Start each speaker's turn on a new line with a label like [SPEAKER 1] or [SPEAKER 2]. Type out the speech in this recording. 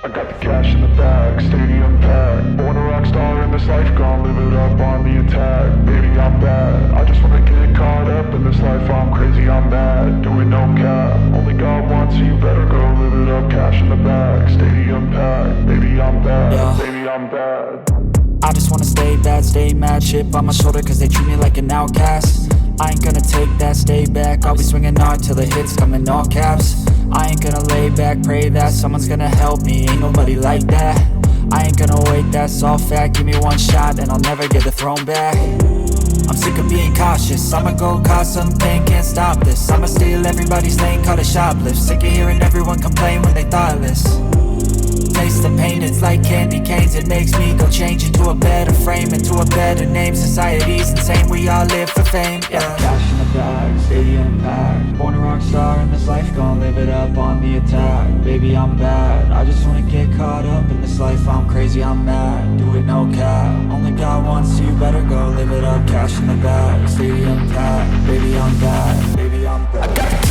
[SPEAKER 1] I got the cash in the bag, stadium packed. Born a rock star in this life, gon' live it up on the attack. Baby, I'm bad, I just wanna get caught up in this life. I'm crazy, I'm mad, doing no cap. Only got one, so you better go live it up. Cash in the bag, stadium packed. Baby, I'm bad,
[SPEAKER 2] Yeah.
[SPEAKER 1] baby, I'm bad.
[SPEAKER 2] I just wanna stay bad, stay mad. Chip on my shoulder cause they treat me like an outcast. I ain't gonna take that, stay back. I'll be swinging hard till the hits come in all caps. I ain't gonna lay back, pray that someone's gonna help me. Ain't nobody like that. I ain't gonna wait, that's all fact. Give me one shot and I'll never get the throne back. I'm sick of being cautious, I'ma go cause something, can't stop this. I'ma steal everybody's lane, call it shoplift. Sick of hearing everyone complain when they thoughtless. Taste the pain, it's like candy canes. It makes me go change into a better frame, into a better name. Society's insane, we all live for fame, yeah. Cash in the bag, stadium packed. Born a rock star in this life, gon' live it up on the attack. Baby, I'm bad, I just wanna get caught up in this life. I'm crazy, I'm mad, do it no cap. Only got one, so you better go live it up. Cash in the bag, stadium packed. Baby, I'm bad, baby, I'm bad.